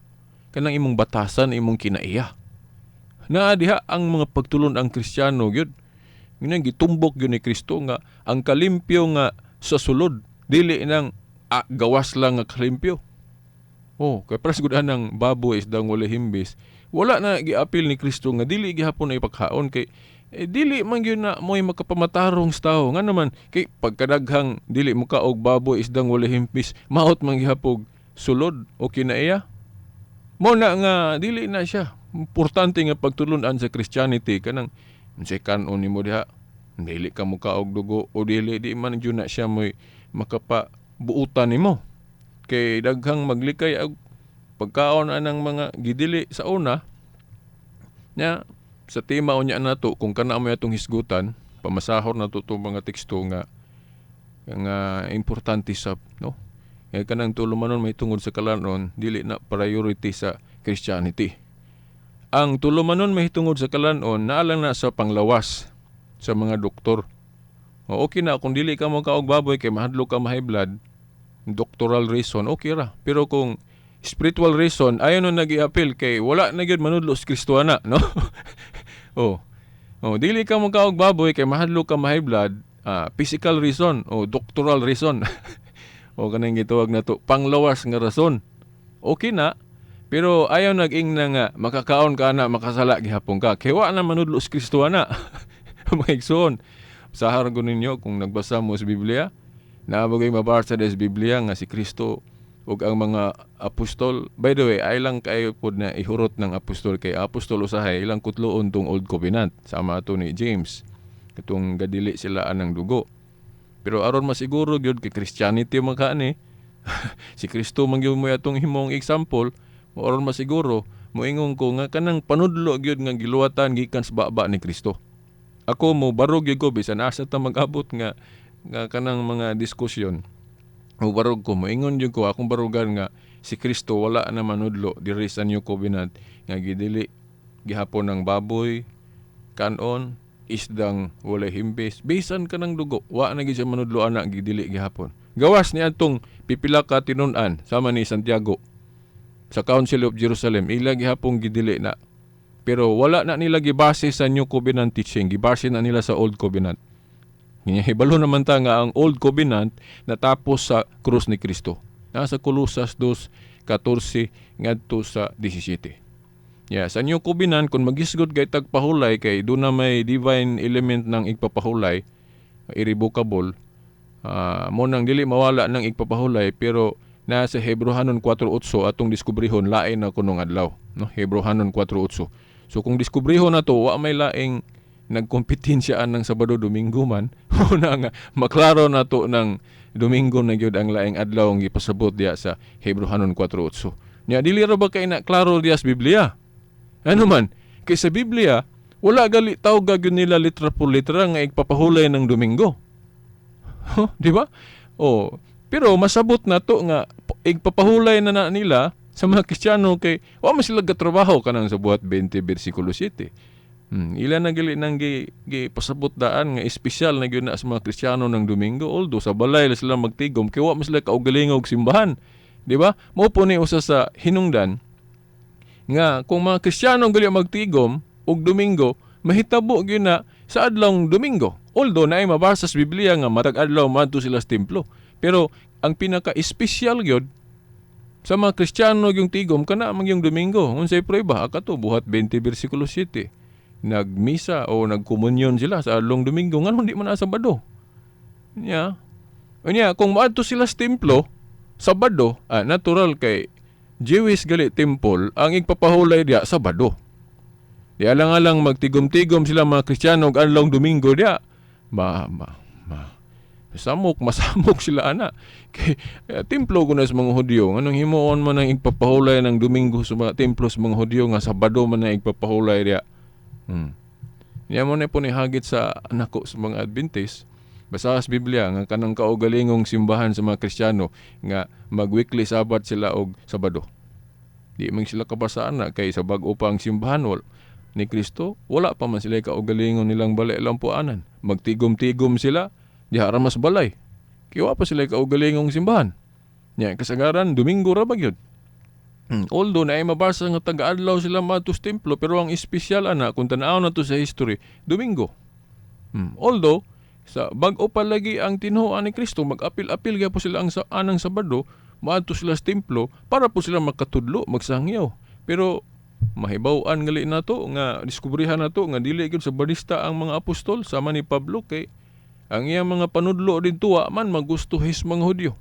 Kanang imong batasan, imong kinaiya. Naa diha ang mga pagtulunan Kristiyano gyud. Ngunang gitumbok gyud ni Kristo nga ang kalimpyo nga sa sulod dili nang gawas lang nga kalimpyo. Kay pras gud anang baboy isdang wala himbis. Wala na giapil ni Kristo nga dili gihapon ay paghaon kay dili man gyud na mo'y makapamatarong sa tao. Nga naman, kay pagkadaghang dili mo ka og baboy isdang wala himpis, maot man gihapog sulod o kinaiya. Mo na nga dili na siya. Importante nga pagtulunan sa Christianity kanang unsay kanon nimo diha. Dili ka mo ka og dugo o dili di man gyud na siya mo'y makapabuutan nimo. Kay daghang maglikay og pagkaon anang mga gidili sa una nya sa tema unya nato kung kana mo atong hisgutan pamasahor nato tong mga teksto nga importante sa no kay kanang tulumanon may tungod sa kalanon dili na priority sa Christianity. Ang tulumanon may tungod sa kalanon naalang na sa panglawas sa mga doktor. Okay na kung dili ka mo kaog baboy kay mahadlo ka ma-high blood, doctoral reason okay ra. Pero kung spiritual reason ayon no nag-i-appeal kay wala na gyud manudlo sa Kristo ana no. Dili ka mo kaog baboy kay mahadlo ka ma-high blood, physical reason o doctoral reason. Kanang gitawag na to panglawas nga rason. Okay na pero ayaw nag-ing na nga makakaon ka na makasala gihapon ka kay wa na manudlo sa Kristo ana. Mga igsoon, sahar ko ninyo kung nagbasa mo sa Biblia, naabagay mabasa sa Biblia nga si Kristo ug ang mga apostol. By the way, ay lang kayo po na ihurot ng apostol kay apostol usahay ilang kutloon tong Old Covenant sama ato ni James. Katong gadili sila anang dugo. Pero aron masiguro gyud kay Christianity magkaani. Si Kristo man gyud mo atong himong example, aron masiguro moingon ko nga kanang panudlo gyud nga giluwatan gikan sa baba ni Kristo. Ako mo barog gyud ko bisan asa ta mag-abot nga kanang mga diskusyon. O barog ko, moingon yun ko, akong barugan nga, si Kristo wala na manudlo, diri sa New Covenant, nga gidili, gihapon ng baboy, kanon, isdang wala himbis, bisan ka ng dugo, wa na siya manudlo anak, gidili, gihapon. Gawas ni atong pipila ka tinunan, sama ni Santiago, sa Council of Jerusalem, ila gihapon gidili na. Pero wala na nila gibase sa New Covenant teaching, gibase na nila sa Old Covenant. Hibalo naman ta nga ang Old Covenant natapos sa krus ni Kristo. Nasa Colosas 2:14 ngadto sa 17. Sa New Covenant kung magisgod kay tagpahulay kay doon na may divine element ng igpapahulay, irrevocable, Mo nang dili mawala ng igpapahulay pero nasa Hebrehanon 4:8 atong diskubrihon lain na kunong adlaw, no? Hebrehanon 4:8. So kung diskubrihon na to, wa may laing nagkompetensyaan ng Sabado Domingo man, una nga maklaro na to ng Domingo na gyud ang laing adlaw ang gipasabot diya sa Hebrehanon 4:8. Nya dili ra ba kay na klaro diya sa Biblia? Ano man, kay sa Biblia wala gali tawag gyud nila litra por litra nga igpapahulay ng Domingo. Di ba? Oh, pero masabot na to nga igpapahulay na nila sa mga Kristiyano kay wa man sila gatrabaho kanang sa buhat 20 bersikulo 7. Ilan na gali nang pasabot daan nga espesyal na gyud na sa mga Kristiyano ng Domingo, although sa balay sila magtigom kay wa man sila kaugalingog simbahan. Di ba? Mao po ni usa sa hinungdan nga kung mga Kristiyano gali magtigom og Domingo, mahitabo gyud na sa adlawng Domingo. Although naay mabasa sa Biblia nga matag adlaw madto sila sa templo, pero ang pinaka-espesyal gyud sa mga Kristiyano yung tigom kana man yung Domingo. Unsay prueba? Akato buhat 20 bersikulo 7. Nagmisa o nagkomunyon sila sa adlong Domingo nganong di man na Sabado. Nya. Unya kung maadto sila sa templo Sabado, natural kay Jewish gali temple ang igpapahulay diya Sabado. Di alang-alang magtigom-tigom sila mga Kristiyano og adlong Domingo diya. Masamok sila ana. Kay templo ko na sa mga Hudyo. Anong himuon man ang igpapahulay ng Domingo sa mga templo sa mga Hudyo nga Sabado man na igpapahulay diya. Niya mo na po ni hagit sa anak ko sa mga Adventist. Basa sa Biblia nga kanang kaugalingong simbahan sa mga Kristiyano nga mag-weekly Sabat sila og Sabado. Di man sila kabasaan na kay sa bag-o pa ang simbahan ni Kristo, wala pa man sila kaugalingon nilang balay lampuanan. Magtigom-tigom sila, diha ra mas balay. Kaya pa sila kaugalingong simbahan. Nya kasagaran Domingo ra ba gyud? Although na ay mabasa nga taga-adlaw sila madto sa templo, pero ang espesyal ana kung tan-aw na to sa history, Domingo. Although sa bag-o pa lagi ang tinuoan ni Kristo, mag-apil-apil gyud po sila ang anang Sabado, maadto sila sa templo para po sila makatudlo, magsangyaw. Pero mahibaw-an gali na to nga diskubrihan na to nga dili gyud sa balista ang mga apostol sama ni Pablo kay ang iyang mga panudlo din tuwa man magustuhis mga Hudyo.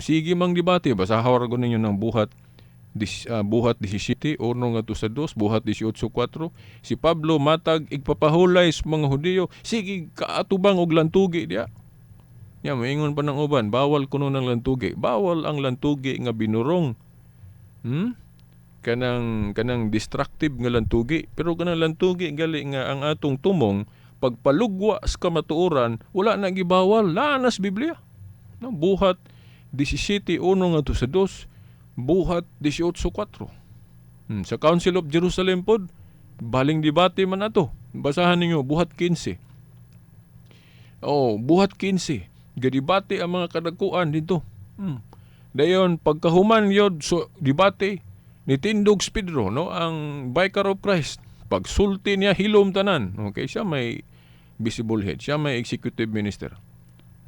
Sige mang debate basahon ra ninyo ng buhat 17 orno nga to sa 2 buhat 18:4 si Pablo matag igpapahulay sa mga Hudyo sige kaatubang og lantugi diya. Ya moingon pa ng uban bawal kuno ng lantugi. Bawal ang lantugi nga binurong. Kanang destructive nga lantugi, pero kanang lantugi gali nga ang atong tumong pagpalugwa sa kamatuoran wala na gibawal lanas Biblia. No, buhat 17:1 nga to sa 2, buhat 18:4. Sa Council of Jerusalem pod baling debate man ato. Basahan ninyo buhat 15. Buhat 15. Gadibate ang mga kadagkuan dito. Dayon pagkahuman yod so debate nitindog si Pedro, no, ang Vicar of Christ. Pagsulti niya hilom tanan. Okay, siya may visible head, siya may executive minister.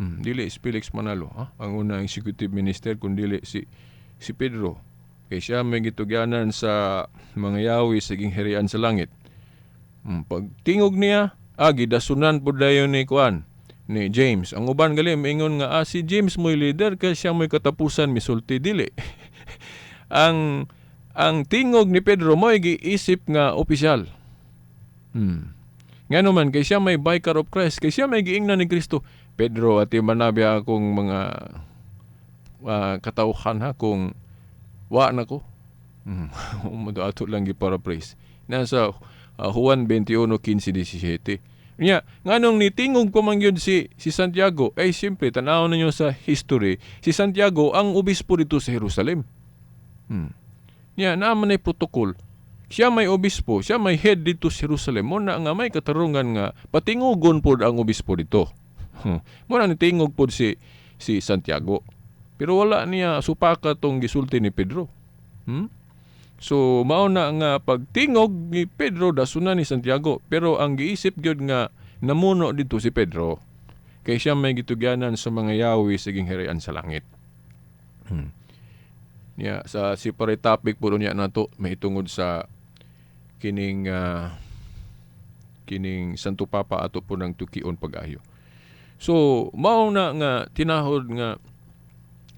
Dili si Felix Manalo, ang unang executive minister kundi si Pedro. Kay siya may gitugyanan sa mga yawi sa gingharian sa langit. Pagtingog niya, gidasunan po dayon ni Kuan, ni James. Ang uban gali maingon nga si James mo'y leader kay siya mo'y katapusan misulti dili. Ang tingog ni Pedro mo'y giisip nga opisyal. Ngano man kay siya may Vicar of Christ, kay siya may giingnan ni Kristo. Pedro, ati manabi akong mga katauhan kung wa na ko. Ato lang gi-paraphrase. Nasa Juan 21:15-17. Nya, nganong nitingog ko man yun si Santiago, siyempre, tanaw ninyo sa history, si Santiago ang obispo dito sa Jerusalem. Nya, naaman ay protokol. Siya may obispo, siya may head dito sa Jerusalem. Muna nga may katarungan nga, patingugon po ang obispo dito. Muna nitingog po si Santiago. Pero wala niya supaka tong gisulti ni Pedro. So, mauna nga pagtingog ni Pedro, dasunan ni Santiago. Pero ang giisip gyud nga namuno dito si Pedro, kay siya may gitugyanan sa mga yawi sa gingharian sa langit. Sa separate topic po niya nato mahitungod sa kining Santo Papa ato po ng tukion pag-ayo. So mao na nga tinahod nga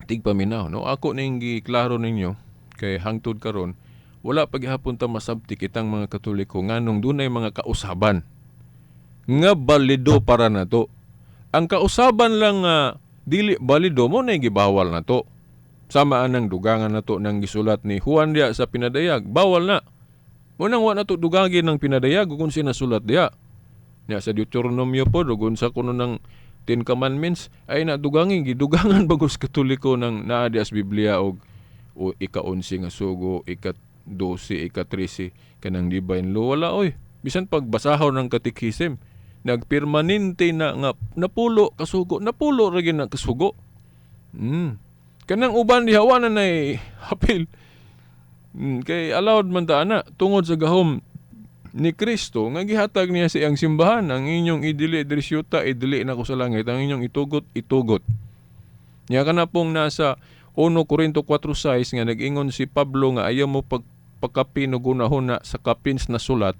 tigpaminaw, no? Ako ning giklaro ninyo kay hangtod karon wala paghapon ta masabti kitang mga Katoliko nganong dunay mga kausaban nga balido para nato. Ang kausaban lang nga dili balido mo na gibawal nato. Sama anang dugangan nato nang gisulat ni Juan diya sa pinadayag, bawal na. Munang wa nato dugagin ng pinadayag kung sinasulat diya. Nya sa Deuteronomio po dugon sa kuno ng Ten Commandments ay nadugangin gidugangan bagos Katoliko ng naa diya sa Biblia o ika-11 nga sugo, ika-12, ika-13 kanang divine law wala oy. Bisan pagbasahon ng katikisem nagpermanente na nga napulo kasugo, napulo ra gyud na kasugo. Kanang uban diha na nay hapil. Kay allowed man ta ana tungod sa gahom ni Kristo nga gihatag niya sa iyang simbahan, ang inyong idili diri syuta idili na ko sa langit, ang inyong itugot itugot. Nya kana pong nasa 1 Corinto 4:6 nga nag-ingon si Pablo nga ayaw mo pagpakapin o gunahon na sa kapins na sulat.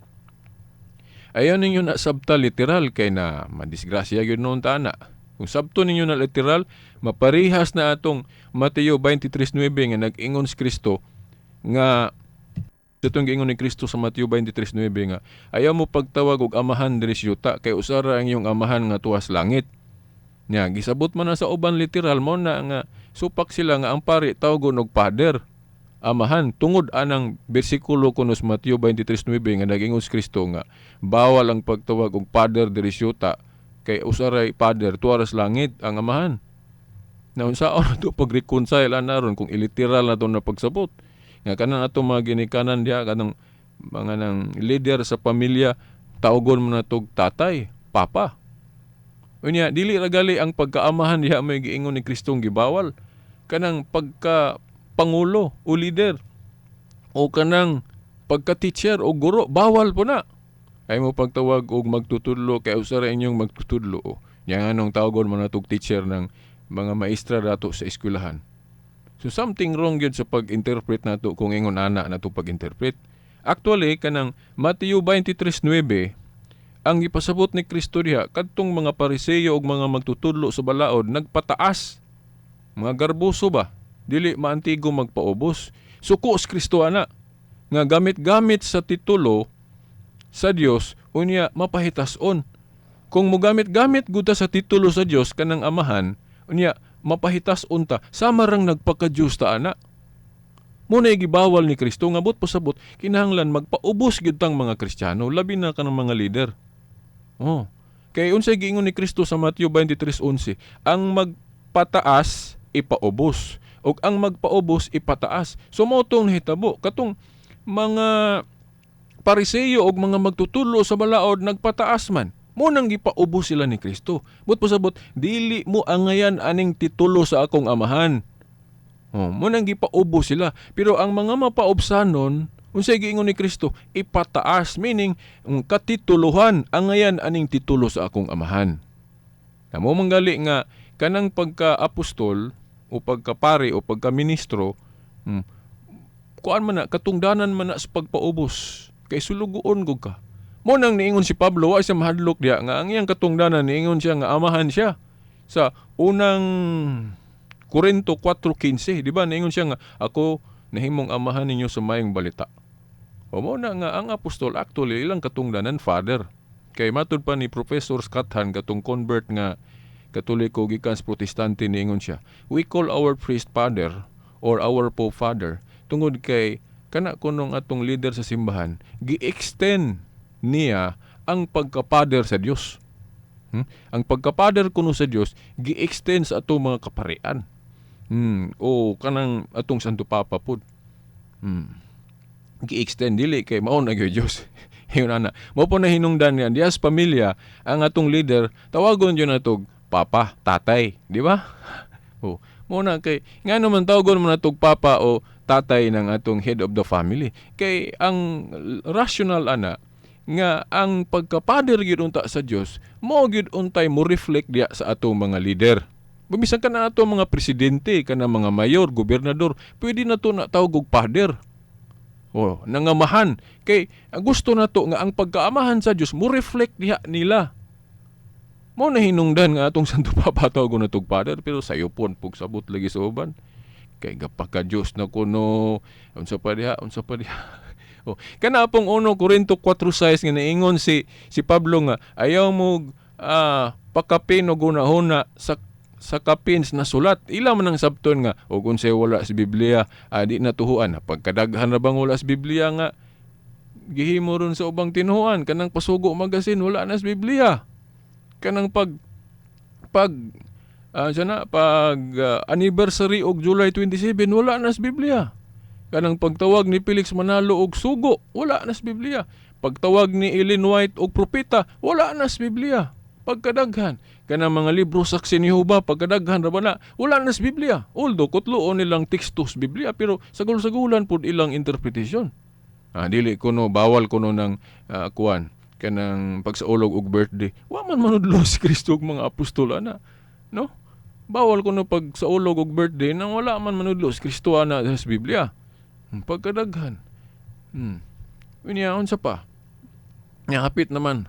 Ayaw ninyo na sabta literal kay na madisgrasya gyud noon ta ana. Kung sabto ninyo na literal, maparihas na atong Mateo 23:9 nga nag-ingon si Kristo nga itong giingon ni Kristo sa Mateo 23:9 nga ayaw mo pagtawag og amahan diri sa yuta kay usara ang iyong amahan nga tuwas langit. Nya gisabot man na sa uban literal mo na nga supak sila nga ang pari tawgon og Father, amahan tungod anang bersikulo kuno sa Mateo 23:9 nga nag-ingon si Kristo nga bawal ang pagtawag og Father diri sa yuta kay usaray Father tuwas langit ang amahan. Na unsaon to pag-reconcile anaron kung iliteral na to na pagsabot. Nga kanang ato mga ginikanan diha kanang mga nang leader sa pamilya tawgon mo na tog tatay, papa. Unya dili ra gali ang pagkaamahan diha may giingon ni Kristong gibawal. Kanang pagka pangulo o leader o kanang pagka-teacher o guro bawal po na. Ay mo pagtawag og magtutudlo kay usa ra inyong magtutudlo. Nya nganong tawgon mo na tog teacher ng mga maestra dato sa eskwelahan. So something wrong yun sa pag-interpret nato kung ingon ana nato pag-interpret. Actually kanang Mateo 23:9 ang ipasabot ni Kristo diha kadtong mga Pariseo ug mga magtutudlo sa balaod nagpataas. Mga garbuso ba? Dili maantigo magpaubos. Suko si Kristo ana nga gamit-gamit sa titulo sa Dios unya mapahitason. Kung mogamit-gamit gud ta sa titulo sa Dios kanang amahan unya mapahitas unta sama rang nagpaka-Diyos ta ana. Muna gibawal ni Kristo nga but pasabot kinahanglan magpaubos gyud tang mga Kristiyano labi na kanang mga leader. Kay unsay giingon ni Kristo sa Mateo 23:11, ang magpataas ipaubos ug ang magpaubos ipataas. So mao tong nahitabo katong mga Pariseo ug mga magtutudlo sa balaod nagpataas man. Munang gipaubos sila ni Kristo. But pasabot, dili mo angayan aning titulo sa akong amahan. Munang gipaubos sila. Pero ang mga mapaubsanon, unsay giingon ni Kristo, ipataas. Meaning, katituluhan, angayan aning titulo sa akong amahan. Namo manggali nga, kanang pagka-apostol, o pagka-pari, o pagka-ministro, kuan man na, katungdanan man na sa pagpaubos. Kay sulugoon ko ka. Mo nang niingon si Pablo, ay sa mahadlok diya, nga ang iyang katungdanan, niingon siya nga amahan siya. Sa unang Corinto 4:15, di ba? Niingon siya nga, ako nahimong amahan ninyo sa mayong balita. O mo na nga, ang apostol, actually, ilang katungdanan, father. Kay matud pa ni Professor Scott Hahn, katong convert nga, Katoliko, gikans Protestante, niingon siya, we call our priest father, or our Pope father, tungod kay, kana kunong atong leader sa simbahan, gi-extend niya ang pagkapader sa Dios. Ang pagkapader kuno sa Dios gi-extend sa atong mga kaparian. O kanang atong Santo Papa pud. Gi-extend dili kay mao na gyud Dios. Yun ana. Mo po na hinungdan niya dias pamilya ang atong leader tawagon yun natog papa, tatay, di ba? Mo na kay ngano man tawagon mo natog papa o tatay ng atong head of the family. Kay ang rational ana nga ang pagkapader gyud unta sa Dios mao gyud untay mo reflect diya sa atong mga leader. Bisan ka na atong mga presidente, kana mga mayor, gobernador, pwede na to na tawag og pader. Nangamahan. Kay gusto na to nga ang pagkaamahan sa Dios mo reflect diha nila. Mo na hinungdan nga atong Santo Papa tawag ko na tog Father, pero sayo pon pug sabot lagi sa uban. Kay gapaka Dios na kuno unsa pa diha. Oh, kana pong 1 Corinto 4:6 nga naingon si Pablo nga ayaw mo pakapin o gunahuna sa kapins na sulat. Ila man ang sabton nga o kung say wala sa Biblia, di natuhuan. Pagkadaghan na bang wala sa Biblia nga gihimo ron sa ubang tinuhuan, kanang pasugo magasin wala na sa Biblia. Kanang pag anniversary og July 27 wala na sa Biblia. Kanang pagtawag ni Felix Manalo og sugo, wala na sa Biblia. Pagtawag ni Ellen White og propeta, wala na sa Biblia. Pagkadaghan, kanang mga libro saksi ni Jehova, pagkadaghan ra ba na, wala na sa Biblia. Although kutloon nilang teksto sa Biblia, pero sagol-sagulan pud ilang interpretation. Dili kuno bawal kuno ng kuan kanang pagsaulog og birthday. Wa man manudlo si Kristo og mga apostol ana, no? Bawal kuno pagsaulog og birthday nang wala man manudlo si Kristo ana sa Biblia. Pagkadaghan. Unyaon sa pa. Hapit naman.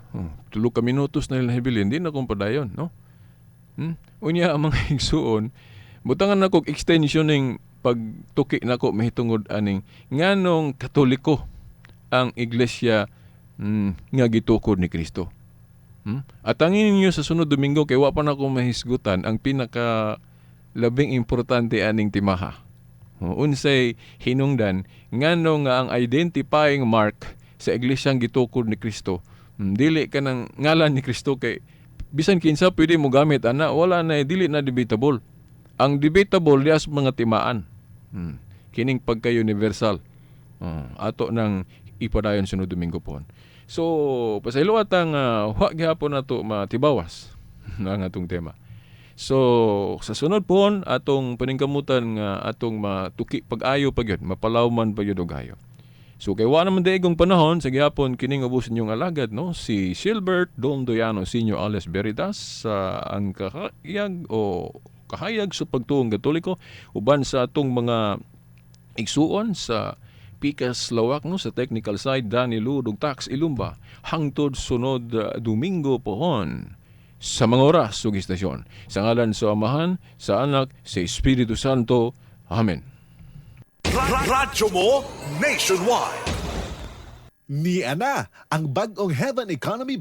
3 ka minutos na nila hibilin. Hindi na kong padayon, no? Unya ang mga igsuon, butangan na kong extension ng pagtuki na ko mahitungod aning nganong Katoliko ang iglesia nga gitukod ni Kristo. At angin ninyo sa sunod Domingo kay wa pa na ko mahisgutan ang pinaka labing importante aning timaha. Unsay hinungdan ngano nga ang identifying mark sa iglesyang gitukod ni Kristo, dili ka ng ngalan ni Kristo kay bisan kinsa pwede mo gamit ana, wala na, dili na debatable. Ang debatable dias mga timaan. Kining pagka-universal. Ato nang ipadayon sunod Domingo pon. So pasaylo atang wa gihapon nato matibawas ang atong tema. So sa sunod pon atong paningkamutan nga atong matuki pag-ayo pagyud, mapalawman pagyud og ayo. So kay wa naman daigong panahon sa gihapon kining ubos ninyong alagad, no, si Silbert Don Doyano Senior Alias Veritas ang kahayag sa pagtuong Katoliko uban sa atong mga igsuon sa Pikas Lawak, no, sa technical side Danny Ludog Tax Ilumba hangtod sunod Domingo pohon sa mga oras ug istasyon. Sa ngalan sa Amahan, sa Anak, sa Espiritu Santo. Amen. Radyo mo nationwide. Ni ana ang bag-ong Heaven Economy